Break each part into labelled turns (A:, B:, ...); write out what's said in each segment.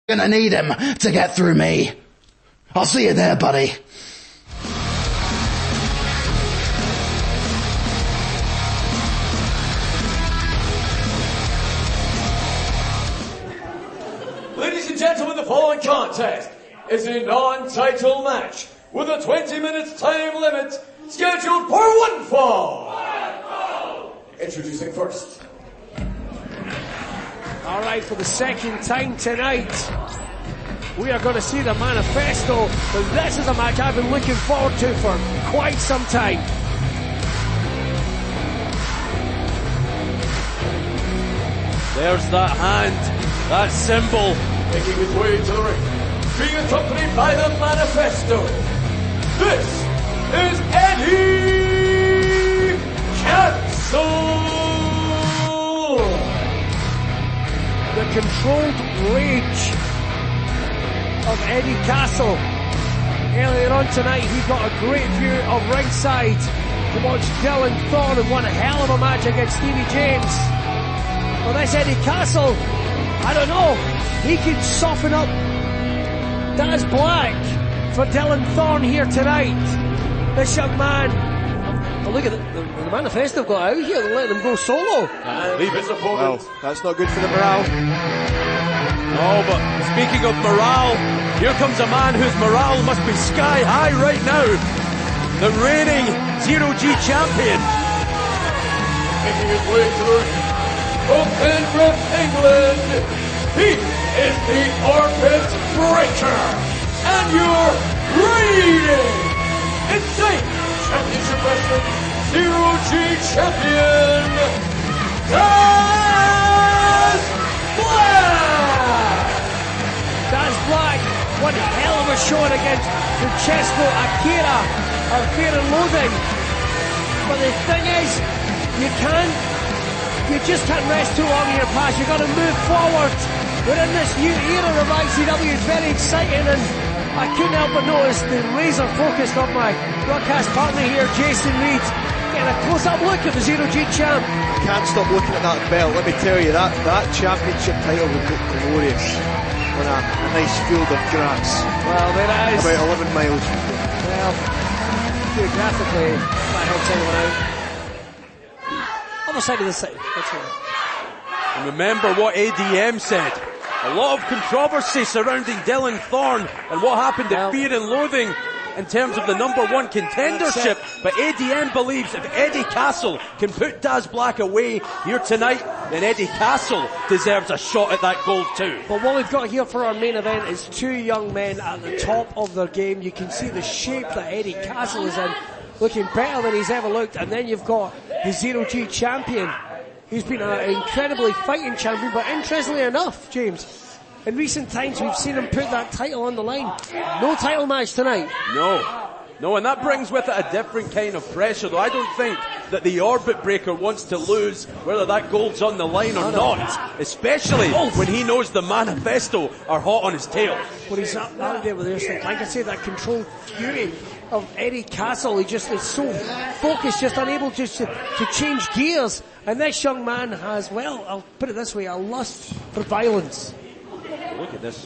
A: gonna need him to get through me. I'll see you there, buddy.
B: Ladies and gentlemen, the following contest is a non-title match with a 20 minutes time limit scheduled for one fall. Introducing first.
C: All right, for the second time tonight, we are going to see the Manifesto. But this is a match I've been looking forward to for quite some time.
D: There's that hand, that symbol.
B: Making his way to the ring, being accompanied by the Manifesto. This is Eddie Castle.
C: The controlled rage of Eddie Castle. Earlier on tonight, he got a great view of ringside to watch Dylan Thorne in one hell of a match against Stevie James. Well, this Eddie Castle, I don't know, he could soften up Daz Black for Dylan Thorne here tonight. This young man, oh, look at the Manifesto got out here, they're letting him go solo.
B: Leave his opponent.
E: Well, that's not good for the morale.
D: No, but speaking of morale, here comes a man whose morale must be sky high right now. The reigning Zero-G champion.
B: Making his way to the ring from Penrith, England. He is the Orbit Breaker. And your reigning Insane Championship Wrestling Zero-G champion, Daz Black!
C: Daz Black, one hell of a shot against Francesco Akira of Fear and Loathing. But the thing is, you just can't rest too long in your past. You've got to move forward. We're in this new era of ICW. It's very exciting, and I couldn't help but notice the laser focus of my broadcast partner here, Jason Reed, getting a close-up look at the Zero-G champ.
E: Can't stop looking at that belt. Let me tell you, that championship title would look glorious on a nice field of grass.
C: Well, there it is.
E: About 11 miles from here.
C: Well, geographically, might help anyone out. Other side of the city. That's right.
D: And remember what ADM said. A lot of controversy surrounding Dylan Thorne and what happened at Fear and Loathing in terms of the #1 contendership. But ADM believes if Eddie Castle can put Daz Black away here tonight, then Eddie Castle deserves a shot at that gold too.
C: But what we've got here for our main event is two young men at the top of their game. You can see the shape that Eddie Castle is in, looking better than he's ever looked. And then you've got the Zero-G champion. He's been an incredibly fighting champion, but interestingly enough, James, in recent times we've seen him put that title on the line. No title match tonight.
D: No, and that brings with it a different kind of pressure, though. I don't think that the Orbit Breaker wants to lose whether that gold's on the line or not, especially when he knows the Manifesto are hot on his tail.
C: Well, he's up there with this, like I say, that controlled fury of Eddie Castle. He just is so focused, just unable to change gears. And this young man has, well, I'll put it this way, a lust for violence.
D: Look at this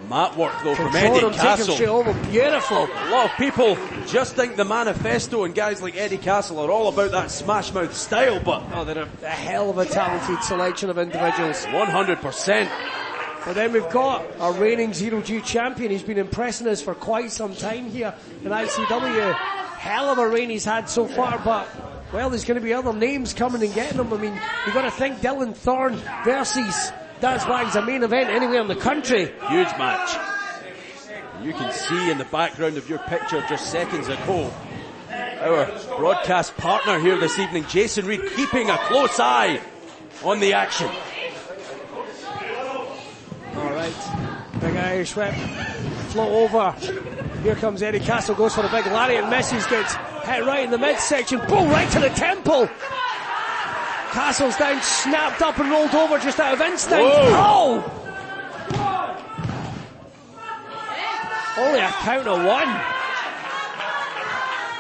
D: mat work though from
C: Control
D: Eddie
C: him, take him
D: Castle.
C: straight over. Beautiful.
D: A lot of people just think the Manifesto and guys like Eddie Castle are all about that smash mouth style, but
C: they're a hell of a talented selection of individuals.
D: 100%.
C: But then we've got our reigning Zero-G champion. He's been impressing us for quite some time here in ICW. Hell of a reign he's had so far, but well, there's going to be other names coming and getting him. I mean, you've got to think Dylan Thorne versus Daz Black's a main event anywhere in the country.
D: Huge match. You can see in the background of your picture just seconds ago, our broadcast partner here this evening, Jason Reed, keeping a close eye on the action.
C: Alright, big Irish whip, float over. Here comes Eddie Castle, goes for the big lariat, misses, gets hit right in the midsection, boom, right to the temple. Castle's down, snapped up and rolled over just out of instinct.
D: Whoa.
C: Oh! Only a count of one.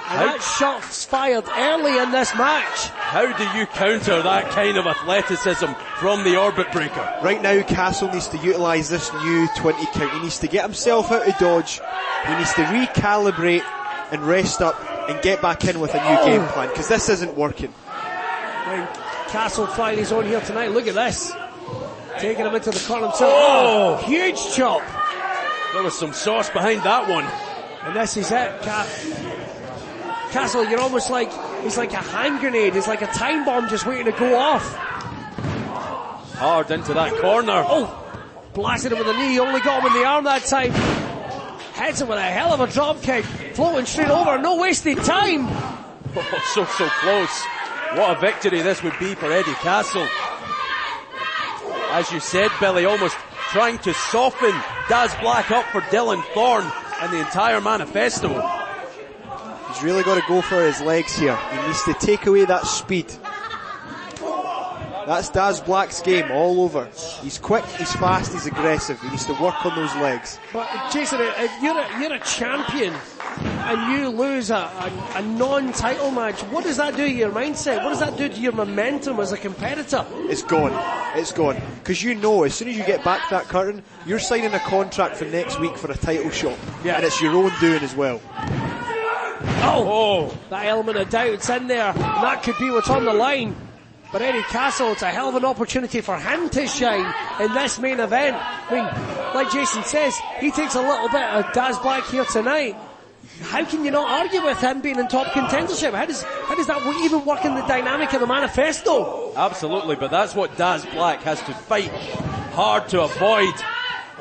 C: And that shot's fired early in this match.
D: How do you counter that kind of athleticism from the Orbit Breaker?
E: Right now, Castle needs to utilise this new 20 count. He needs to get himself out of dodge. He needs to recalibrate and rest up and get back in with a new game plan, because this isn't working.
C: When Castle trying his own here tonight, look at this. Taking him into the corner himself. Huge chop.
D: There was some sauce behind that one.
C: And this is it. Castle, you're almost like, he's like a hand grenade. He's like a time bomb just waiting to go off.
D: Hard into that corner.
C: Blasted him with a knee, only got him in the arm that time. Heads him with a hell of a drop kick. Floating straight over, no wasted time.
D: So close. What a victory this would be for Eddie Castle. As you said, Billy, almost trying to soften Daz Black up for Dylan Thorne and the entire manifesto.
E: He's really got to go for his legs here. He needs to take away that speed. That's Daz Black's game all over. He's quick, he's fast, he's aggressive. He needs to work on those legs.
C: But Jason, if you're a champion and you lose a non-title match, what does that do to your mindset? What does that do to your momentum as a competitor?
E: It's gone. It's gone. Because you know, as soon as you get back to that curtain, you're signing a contract for next week for a title shot.
C: Yeah.
E: And it's your own doing as well.
C: That element of doubt's in there. And that could be what's on the line. But Eddie Castle, it's a hell of an opportunity for him to shine in this main event. I mean, like Jason says, he takes a little bit of Daz Black here tonight. How can you not argue with him being in top contendership? How does that even work in the dynamic of the manifesto?
D: Absolutely, but that's what Daz Black has to fight hard to avoid.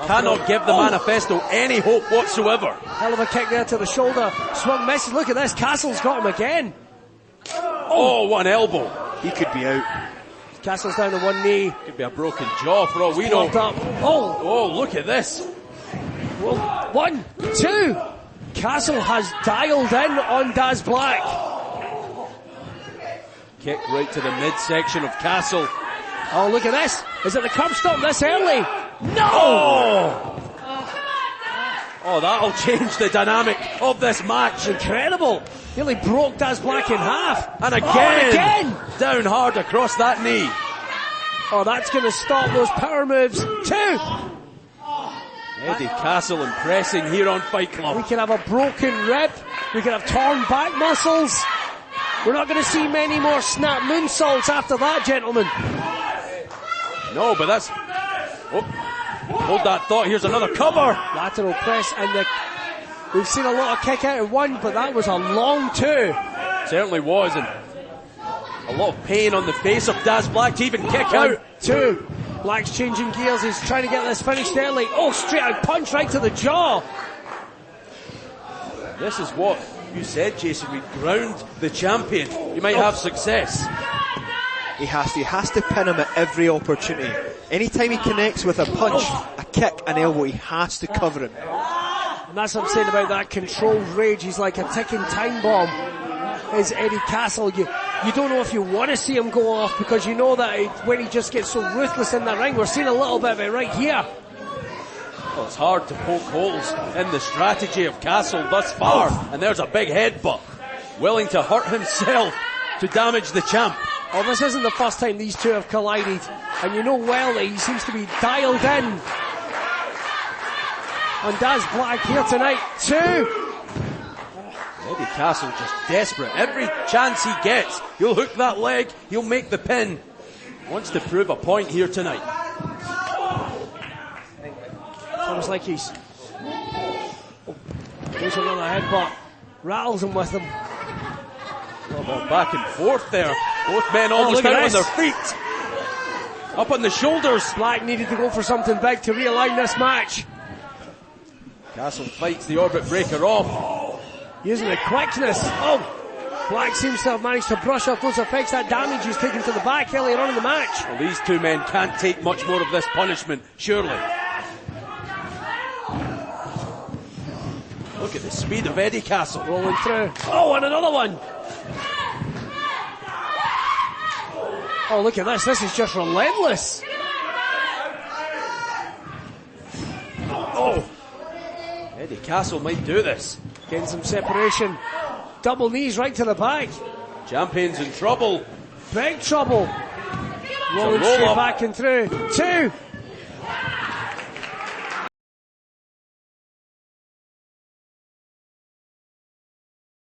D: Cannot give the manifesto any hope whatsoever.
C: Hell of a kick there to the shoulder. Swung misses. Look at this. Castle's got him again.
D: One elbow.
E: He could be out.
C: Castle's down to one knee.
D: Could be a broken jaw for all we know.
C: Up.
D: Look at this.
C: Well, 1, 2. Castle has dialed in on Daz Black.
D: Kick right to the midsection of Castle.
C: Oh, look at this. Is it the curb stop this early? No!
D: That'll change the dynamic of this match.
C: Incredible. Nearly broke Daz Black in half.
D: And again. Down hard across that knee.
C: That's going to stop those power moves. 2.
D: Eddie Castle impressing here on Fight Club.
C: We can have a broken rib. We can have torn back muscles. We're not going to see many more snap moonsaults after that, gentlemen.
D: No, but that's... hold that thought. Here's another cover.
C: Lateral press, and we've seen a lot of kick out of 1, but that was a long 2.
D: Certainly was, and a lot of pain on the face of Daz Black to even kick out.
C: 2. Black's changing gears. He's trying to get this finished early. Straight out punch right to the jaw.
D: This is what you said, Jason. We ground the champion. You might have success.
E: He has to pin him at every opportunity. Anytime he connects with a punch, a kick, an elbow, he has to cover him.
C: And that's what I'm saying about that controlled rage. He's like a ticking time bomb. Is Eddie Castle. You don't know if you want to see him go off, because you know that when he just gets so ruthless in the ring. We're seeing a little bit of it right here.
D: Well, it's hard to poke holes in the strategy of Castle thus far. And there's a big headbutt. Willing to hurt himself to damage the champ.
C: This isn't the first time these two have collided. And you know well that he seems to be dialed in on Daz Black here tonight. 2.
D: Eddie Castle just desperate. Every chance he gets, he'll hook that leg, he'll make the pin. Wants to prove a point here tonight.
C: Almost like he's... Goes another headbutt. Rattles him with him.
D: Back and forth there. Both men almost out on their feet. Up on the shoulders.
C: Black needed to go for something big to realign this match.
D: Castle fights the Orbit Breaker off.
C: Using the quickness. Black seems to have managed to brush off those effects, that damage he's taken to the back earlier on in the match.
D: Well, these two men can't take much more of this punishment, surely. Look at the speed of Eddie Castle.
C: Rolling through. And another one. Look at this. This is just relentless.
D: Eddie Castle might do this.
C: Getting some separation. Double knees right to the back.
D: Champion's in trouble.
C: big trouble. Rolling
D: roll
C: straight
D: up.
C: back and through. 2.